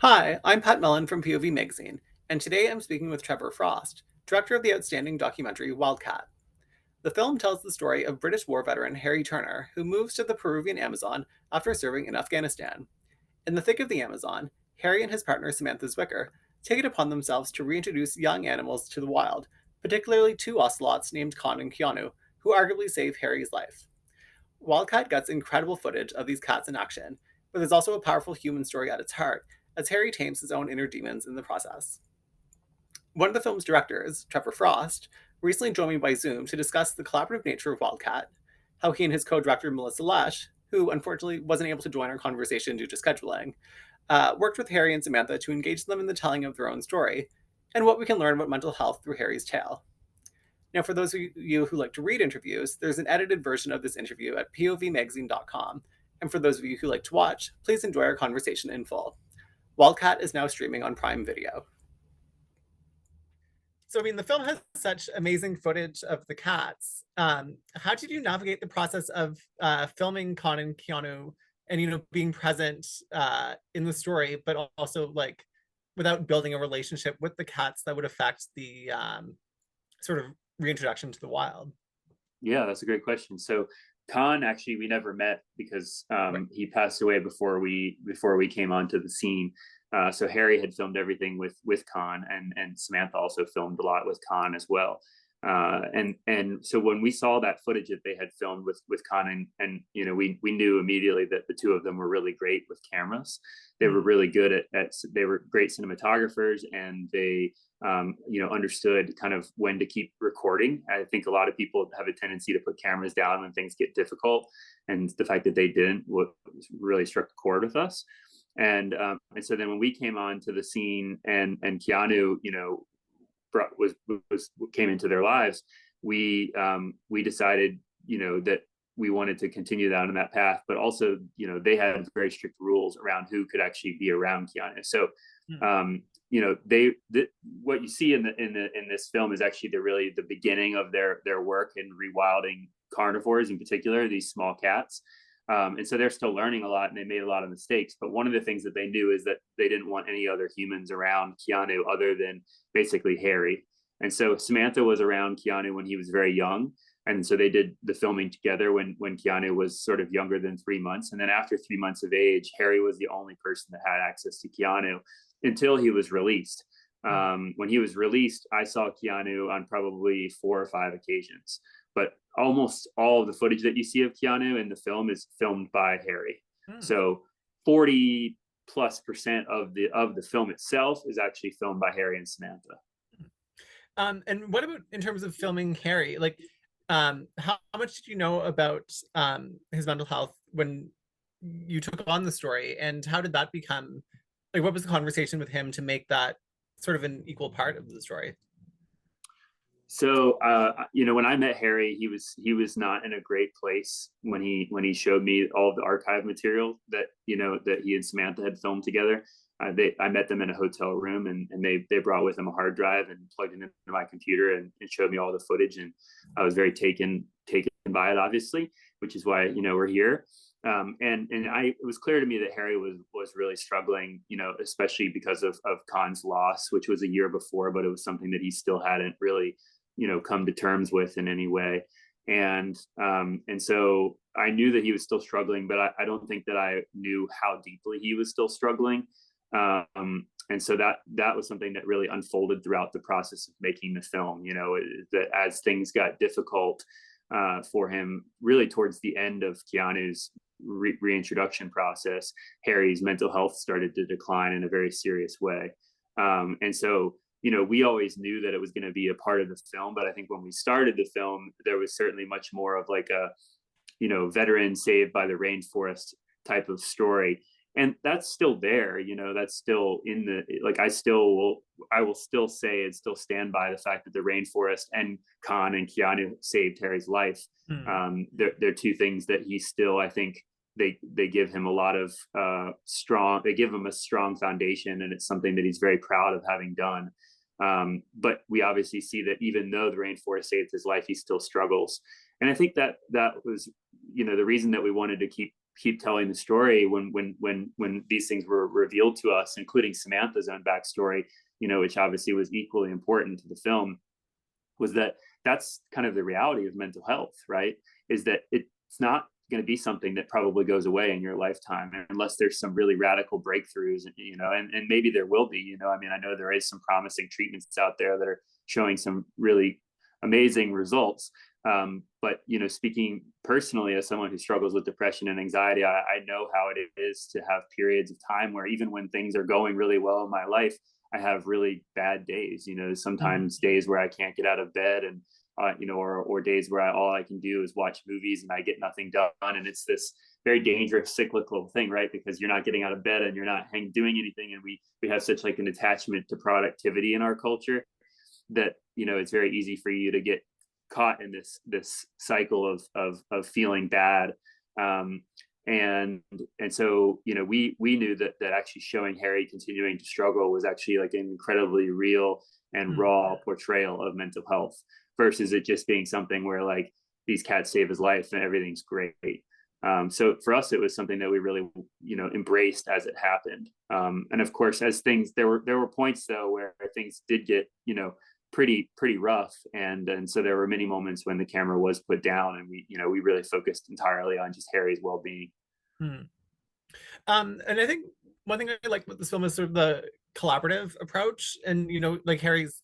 Hi, I'm Pat Mellon from POV Magazine, and today I'm speaking with Trevor Frost, director of the outstanding documentary Wildcat. The film tells the story of British war veteran Harry Turner, who moves to the Peruvian Amazon after serving in Afghanistan. In the thick of the Amazon, Harry and his partner Samantha Zwicker take it upon themselves to reintroduce young animals to the wild, particularly two ocelots named Con and Keanu, who arguably save Harry's life. Wildcat gets incredible footage of these cats in action, but there's also a powerful human story at its heart, as Harry tames his own inner demons in the process. One of the film's directors, Trevor Frost, recently joined me by Zoom to discuss the collaborative nature of Wildcat, how he and his co director Melissa Lesh, who unfortunately wasn't able to join our conversation due to scheduling, worked with Harry and Samantha to engage them in the telling of their own story, and what we can learn about mental health through Harry's tale. Now, for those of you who like to read interviews, there's an edited version of this interview at povmagazine.com. And for those of you who like to watch, please enjoy our conversation in full. Wildcat is now streaming on Prime Video. So, I mean, the film has such amazing footage of the cats. How did you navigate the process of filming Con and Keanu and, being present in the story, but also like without building a relationship with the cats that would affect the sort of reintroduction to the wild? Yeah, that's a great question. So Khan, actually, we never met because Right. he passed away before we came onto the scene. So Harry had filmed everything with Khan, and Samantha also filmed a lot with Khan as well. And so when we saw that footage that they had filmed with Khan, and we knew immediately that the two of them were really great with cameras. They were Mm. really good at they were great cinematographers, and they understood kind of when to keep recording. I think a lot of people have a tendency to put cameras down when things get difficult, and the fact that they didn't really struck a chord with us. And so then when we came on to the scene, and Keanu, brought, was came into their lives, we decided, that we wanted to continue down in that path, but also, they had very strict rules around who could actually be around Keanu. So Mm. um, what you see in this film is actually the beginning of their work in rewilding carnivores, in particular these small cats. And so they're still learning a lot, and they made a lot of mistakes. But one of the things that they knew is that they didn't want any other humans around Keanu other than basically Harry. And so Samantha was around Keanu when he was very young. And so they did the filming together when Keanu was sort of younger than 3 months. And then after 3 months of age, Harry was the only person that had access to Keanu until he was released. Mm. When he was released, I saw Keanu on probably 4 or 5 occasions, but almost all of the footage that you see of Keanu in the film is filmed by Harry. Mm. So 40+% of the film itself is actually filmed by Harry and Samantha. And what about in terms of filming Harry? Like, how much did you know about his mental health when you took on the story, and how did that become like? What was the conversation with him to make that sort of an equal part of the story? So when I met Harry, he was not in a great place when he showed me all of the archive material that he and Samantha had filmed together. I met them in a hotel room, and they brought with them a hard drive and plugged it into my computer, and showed me all the footage, and I was very taken by it, obviously, which is why we're here. And it was clear to me that Harry was really struggling, especially because of Khan's loss, which was a year before, but it was something that he still hadn't really come to terms with in any way. And so I knew that he was still struggling, but I don't think that I knew how deeply he was still struggling. And so that was something that really unfolded throughout the process of making the film. That as things got difficult for him, really towards the end of Keanu's reintroduction process, Harry's mental health started to decline in a very serious way. And so we always knew that it was going to be a part of the film, but I think when we started the film, there was certainly much more of like a, veteran saved by the rainforest type of story. And that's still there, that's still in the, like, I will still say and still stand by the fact that the rainforest and Khan and Keanu saved Harry's life. Mm. They're two things that he still, I think, they give him a lot of they give him a strong foundation, and it's something that he's very proud of having done. But we obviously see that even though the rainforest saved his life, he still struggles. And I think that was, the reason that we wanted to keep keep telling the story when these things were revealed to us, including Samantha's own backstory, which obviously was equally important to the film, was that that's kind of the reality of mental health, right? Is that it's not going to be something that probably goes away in your lifetime unless there's some really radical breakthroughs, and maybe there will be, I mean, I know there is some promising treatments out there that are showing some really amazing results. But speaking personally as someone who struggles with depression and anxiety, I know how it is to have periods of time where even when things are going really well in my life, I have really bad days, sometimes days where I can't get out of bed, and or days where all I can do is watch movies and I get nothing done. And it's this very dangerous cyclical thing, right? Because you're not getting out of bed and you're not doing anything. And we have such like an attachment to productivity in our culture that, it's very easy for you to get caught in this cycle of feeling bad. And so, we knew that actually showing Harry continuing to struggle was actually like an incredibly real and raw portrayal of mental health, versus it just being something where like these cats save his life and everything's great. So for us, it was something that we really, embraced as it happened. And of course, as things, there were points though where things did get, pretty rough, and so there were many moments when the camera was put down, and we really focused entirely on just Harry's well-being. Hmm. And I think one thing I like with this film is sort of the collaborative approach, and like Harry's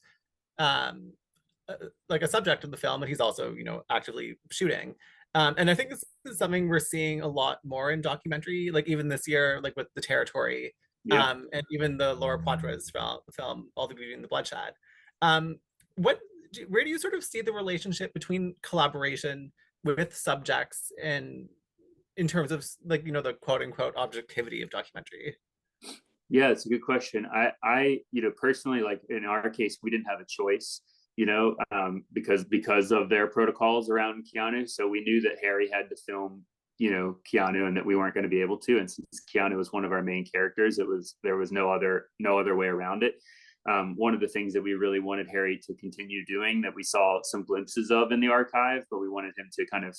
like a subject of the film, and he's also actively shooting. And I think this is something we're seeing a lot more in documentary, like even this year, like with The Territory, Yeah. and even the Laura Poitras film All the Beauty and the Bloodshed. Um, what where do you sort of see the relationship between collaboration with subjects and in terms of like the quote unquote objectivity of documentary? Yeah, it's a good question. I personally, like in our case, we didn't have a choice, because of their protocols around Keanu. So we knew that Harry had to film, Keanu, and that we weren't going to be able to. And since Keanu was one of our main characters, there was no other way around it. One of the things that we really wanted Harry to continue doing, that we saw some glimpses of in the archive, but we wanted him to kind of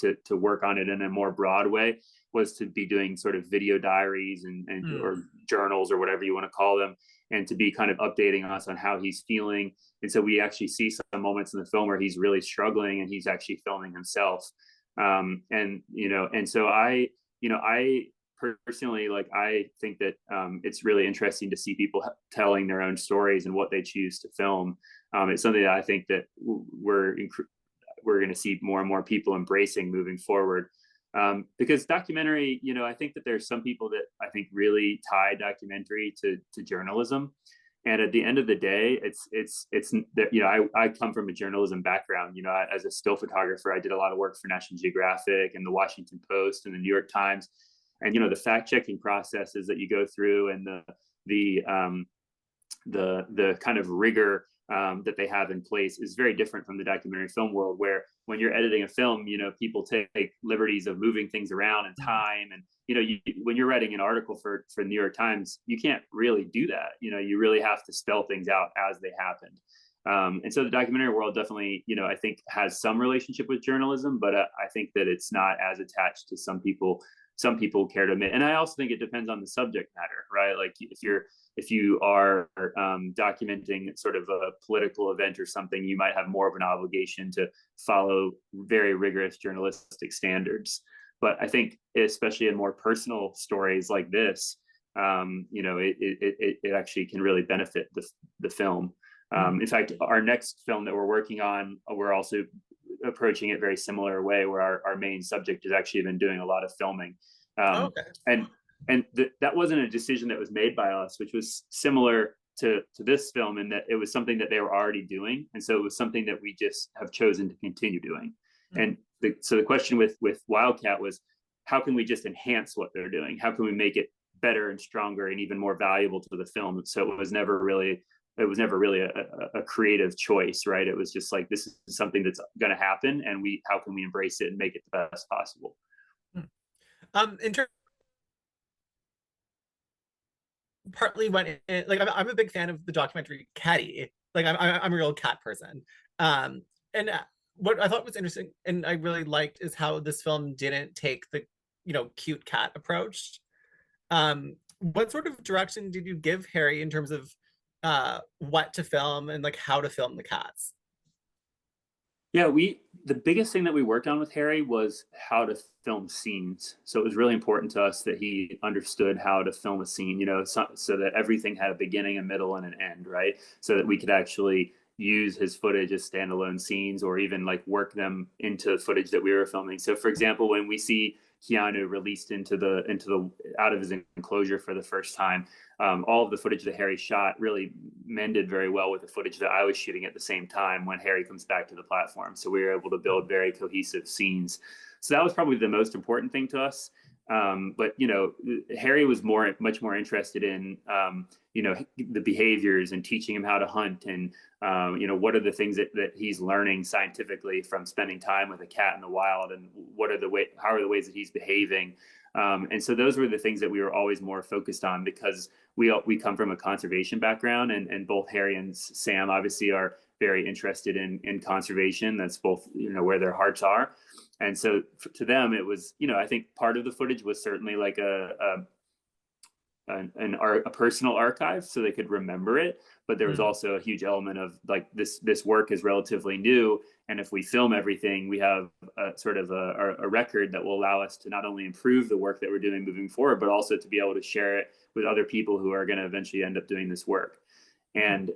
to work on it in a more broad way, was to be doing sort of video diaries and or journals or whatever you want to call them, and to be kind of updating us on how he's feeling. And so we actually see some moments in the film where he's really struggling and he's actually filming himself. And so I personally, like, I think that it's really interesting to see people telling their own stories and what they choose to film. It's something that I think that we're going to see more and more people embracing moving forward. Because documentary, I think that there's some people that I think really tie documentary to journalism. And at the end of the day, it's that, I come from a journalism background. As a still photographer, I did a lot of work for National Geographic and the Washington Post and the New York Times. And the fact checking processes that you go through, and the kind of rigor that they have in place is very different from the documentary film world, where when you're editing a film, people take liberties of moving things around in time. And, when you're writing an article for the New York Times, you can't really do that. You really have to spell things out as they happened. And so the documentary world definitely, I think has some relationship with journalism, but I think that it's not as attached to some people care to admit. And I also think it depends on the subject matter, right? Like if you are documenting sort of a political event or something, you might have more of an obligation to follow very rigorous journalistic standards. But I think, especially in more personal stories like this, it actually can really benefit the film. In fact, our next film that we're working on, we're also approaching it very similar way, where our main subject has actually been doing a lot of filming. Okay. And that wasn't a decision that was made by us, which was similar to this film, in that it was something that they were already doing. And so it was something that we just have chosen to continue doing. And so the question with Wildcat was, how can we just enhance what they're doing? How can we make it better and stronger and even more valuable to the film? So it was never really a creative choice, right? It was just like, this is something that's going to happen, and how can we embrace it and make it the best possible? In terms, partly when like I'm a big fan of the documentary Caddy. Like I'm a real cat person. And what I thought was interesting and I really liked is how this film didn't take the cute cat approach. What sort of direction did you give Harry in terms of what to film and like how to film the cats? Yeah, we the biggest thing that we worked on with Harry was how to film scenes. So it was really important to us that he understood how to film a scene, so that everything had a beginning, a middle, and an end, right? So that we could actually use his footage as standalone scenes or even like work them into footage that we were filming. So for example, when we see Keanu released into the out of his enclosure for the first time, all of the footage that Harry shot really mended very well with the footage that I was shooting at the same time when Harry comes back to the platform. So we were able to build very cohesive scenes. So that was probably the most important thing to us. But Harry was much more interested in the behaviors and teaching him how to hunt and what are the things that he's learning scientifically from spending time with a cat in the wild, and how are the ways that he's behaving. And so those were the things that we were always more focused on because we come from a conservation background, and both Harry and Sam obviously are very interested in conservation. That's both where their hearts are. And so to them, it was I think part of the footage was certainly like a personal archive so they could remember it, but there was Mm. also a huge element of like this work is relatively new, and if we film everything we have a sort of a record that will allow us to not only improve the work that we're doing moving forward, but also to be able to share it with other people who are going to eventually end up doing this work. And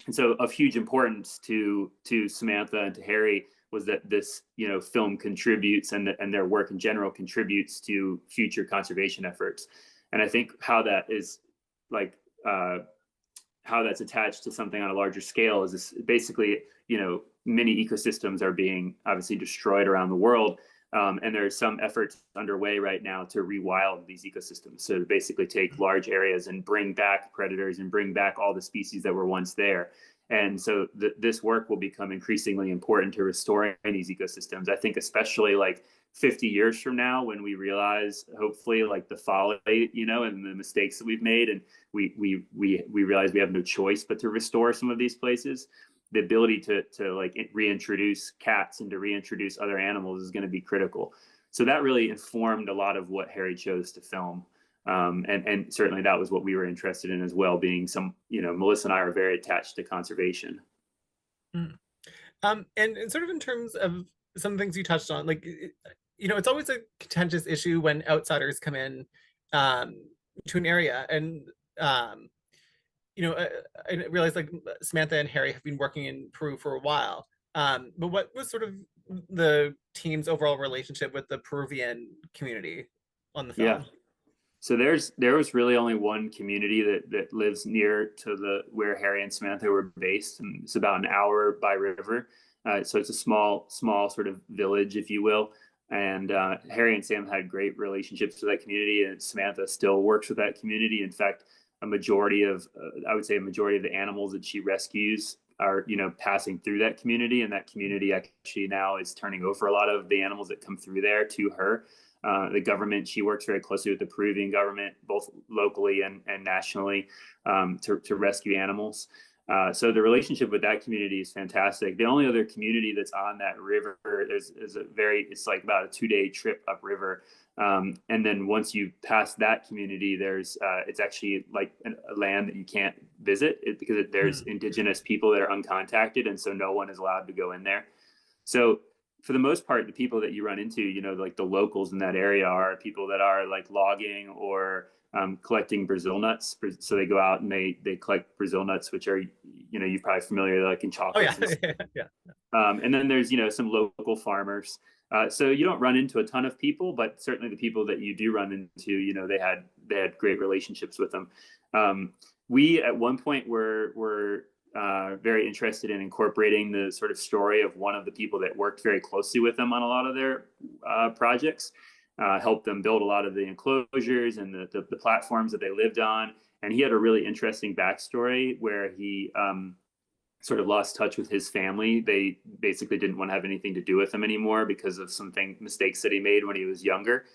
so of huge importance to Samantha and to Harry was that this film contributes, and their work in general contributes to future conservation efforts. And I think how that is like how that's attached to something on a larger scale is this, basically many ecosystems are being obviously destroyed around the world. And there are some efforts underway right now to rewild these ecosystems. So to basically take large areas and bring back predators and bring back all the species that were once there. And so this work will become increasingly important to restoring these ecosystems. I think especially like 50 years from now, when we realize hopefully like the folly, and the mistakes that we've made, and we realize we have no choice but to restore some of these places, the ability to like reintroduce cats and to reintroduce other animals is going to be critical. So that really informed a lot of what Harry chose to film. And certainly that was what we were interested in as well, being Melissa and I are very attached to conservation. Mm. And sort of in terms of some things you touched on, like it's always a contentious issue when outsiders come in um, to an area, and um, I realize like Samantha and Harry have been working in Peru for a while. But what was sort of the team's overall relationship with the Peruvian community on the Yeah. film? So there was really only one community that lives near to the where Harry and Samantha were based, and it's about an hour by river. So it's a small sort of village, if you will. And Harry and Sam had great relationships with that community, and Samantha still works with that community. In fact, I would say a majority of the animals that she rescues are passing through that community, and that community actually now is turning over a lot of the animals that come through there to her. The government, she works very closely with the Peruvian government, both locally and nationally, to rescue animals. So the relationship with that community is fantastic. The only other community that's on that river it's like about a 2-day trip upriver. And then once you pass that community, it's actually like a land that you can't visit because there's Mm. indigenous people that are uncontacted. And so no one is allowed to go in there. So for the most part, the people that you run into, like the locals in that area are people that are like logging or collecting Brazil nuts. So they go out and they collect Brazil nuts, which are, you're probably familiar, like in Oh yeah, chocolates and stuff. yeah. And then there's, some local farmers. So you don't run into a ton of people, but certainly the people that you do run into, they had great relationships with them. We at one point were very interested in incorporating the sort of story of one of the people that worked very closely with them on a lot of their projects, helped them build a lot of the enclosures and the platforms that they lived on. And he had a really interesting backstory where he sort of lost touch with his family. They basically didn't want to have anything to do with him anymore because of mistakes that he made when he was younger.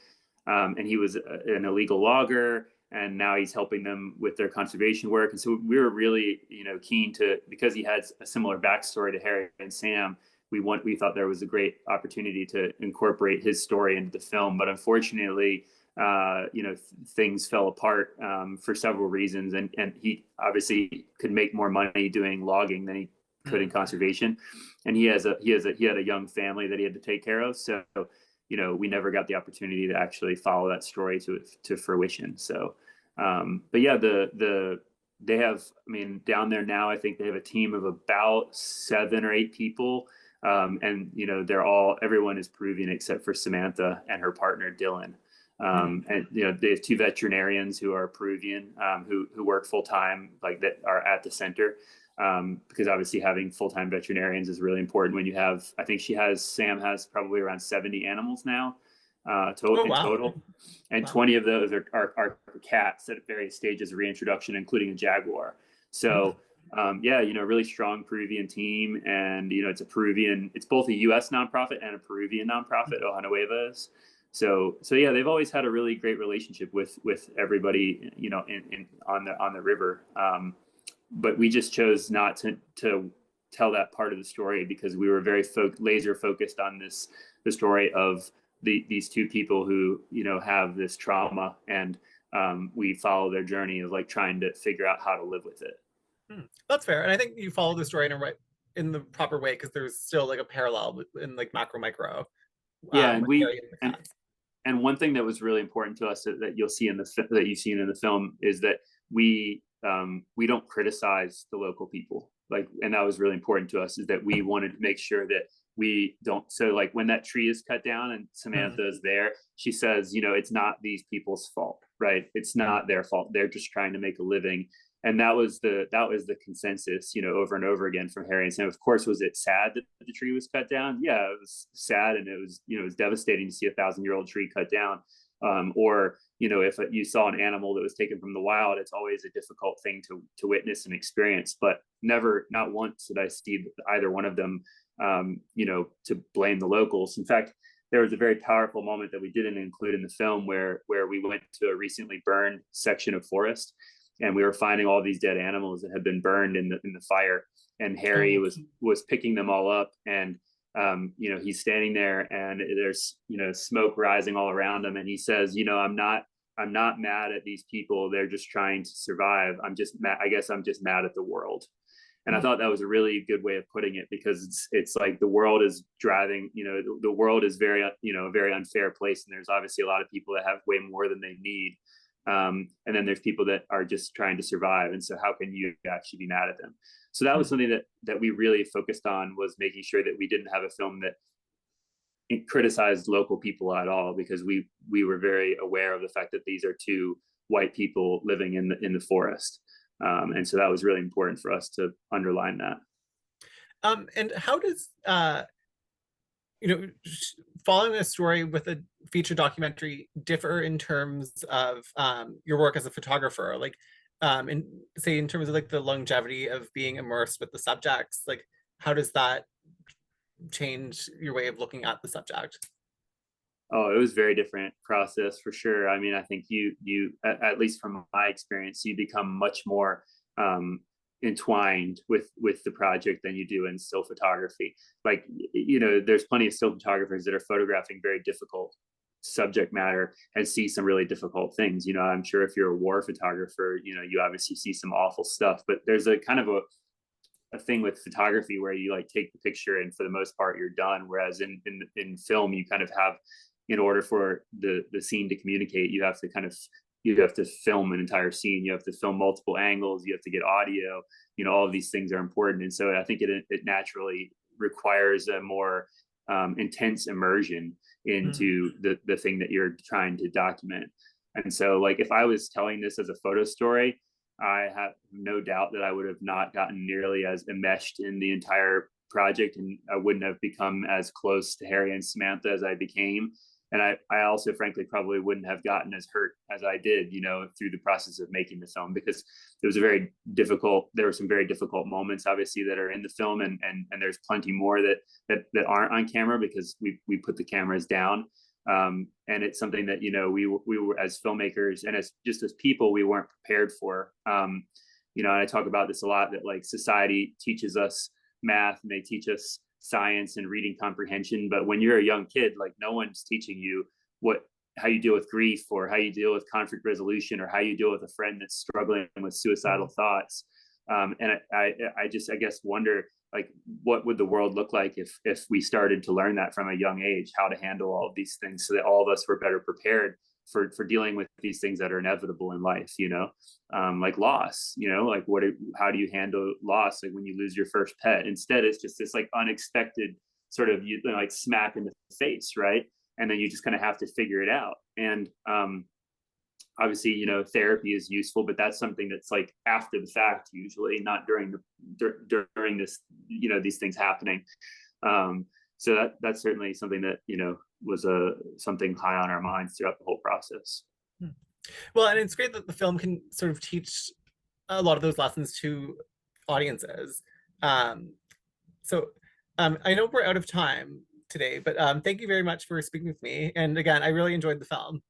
And he was an illegal logger, and now he's helping them with their conservation work. And so we were really, keen to, because he had a similar backstory to Harry and Sam, we thought there was a great opportunity to incorporate his story into the film, but unfortunately, things fell apart for several reasons, and he obviously could make more money doing logging than he could in conservation, and he had a young family that he had to take care of. So, we never got the opportunity to actually follow that story to fruition. So, but yeah, they have, I mean, down there now, I think they have a team of about 7 or 8 people. And everyone is Peruvian except for Samantha and her partner Dylan. And they have 2 veterinarians who are Peruvian, who work full time, like that are at the center. Because obviously having full time veterinarians is really important when you have. I think Sam has probably around 70 animals now, Oh, in wow. total, and Wow. 20 of those are cats at various stages of reintroduction, including a jaguar. So. Really strong Peruvian team, and it's both a U.S. nonprofit and a Peruvian nonprofit, Ojanueva is. So yeah, they've always had a really great relationship with everybody, on the river. But we just chose not to tell that part of the story because we were very laser focused on the story of these 2 people who have this trauma, and we follow their journey of like trying to figure out how to live with it. That's fair, and I think you follow the story in the proper way because there's still like a parallel in like macro micro Yeah, and with we Harry and the and cats. and one thing that was really important to us that you'll see that you've seen in the film is that we don't criticize the local people, like, and that was really important to us, is that we wanted to make sure that we don't. So like when that tree is cut down and Mm. Samantha is there, she says, it's not these people's fault, right? It's not their fault. They're just trying to make a living. And that was the consensus, over and over again from Harry and Sam. Of course, was it sad that the tree was cut down? Yeah, it was sad, and it was devastating to see 1,000-year-old tree cut down. Or if you saw an animal that was taken from the wild, it's always a difficult thing to witness and experience. But never, not once, did I see either one of them, to blame the locals. In fact, there was a very powerful moment that we didn't include in the film where we went to a recently burned section of forest, and we were finding all these dead animals that had been burned in the fire. And Harry Oh. was picking them all up, and he's standing there, and there's smoke rising all around him, and he says, I'm not mad at these people. They're just trying to survive. I'm just mad. I guess I'm just mad at the world. And I Mm. thought that was a really good way of putting it, because it's like the world is driving, the world is very, a very unfair place. And there's obviously a lot of people that have way more than they need. And then there's people that are just trying to survive. And so how can you actually be mad at them? So that was Mm. something that we really focused on, was making sure that we didn't have a film that criticized local people at all, because we were very aware of the fact that these are 2 white people living in the forest. And so that was really important for us to underline that. And how does you know following a story with a feature documentary differ in terms of your work as a photographer, like in say in terms of like the longevity of being immersed with the subjects, like how does that change your way of looking at the subject? Oh, it was very different process for sure. I mean, I think at least from my experience, you become much more entwined with the project than you do in still photography. Like, there's plenty of still photographers that are photographing very difficult subject matter and see some really difficult things. I'm sure if you're a war photographer, you obviously see some awful stuff, but there's a kind of a thing with photography where you like take the picture and for the most part you're done. Whereas in film, you kind of have, in order for the scene to communicate, you have to film an entire scene. You have to film multiple angles. You have to get audio. All of these things are important. And so I think it naturally requires a more intense immersion Mm. into the thing that you're trying to document. And so, like, if I was telling this as a photo story, I have no doubt that I would have not gotten nearly as enmeshed in the entire project, and I wouldn't have become as close to Harry and Samantha as I became. And I also, frankly, probably wouldn't have gotten as hurt as I did, through the process of making the film, because there were some very difficult moments, obviously, that are in the film. And there's plenty more that aren't on camera because we put the cameras down. And it's something that, we were, as filmmakers and as people, we weren't prepared for. And I talk about this a lot, that like society teaches us math, and they teach us science and reading comprehension. But when you're a young kid, like no one's teaching you what how you deal with grief, or how you deal with conflict resolution, or how you deal with a friend that's struggling with suicidal thoughts. And I just, I guess, wonder, like, what would the world look like if we started to learn that from a young age, how to handle all of these things, so that all of us were better prepared for dealing with these things that are inevitable in life, like loss, like how do you handle loss, like when you lose your first pet? Instead, it's just this like unexpected sort of, like smack in the face, right? And then you just kind of have to figure it out. And obviously, therapy is useful, but that's something that's like after the fact, usually not during this, these things happening. So that's certainly something that was something high on our minds throughout the whole process. Well, and it's great that the film can sort of teach a lot of those lessons to audiences. So I know we're out of time today, but thank you very much for speaking with me. And again, I really enjoyed the film.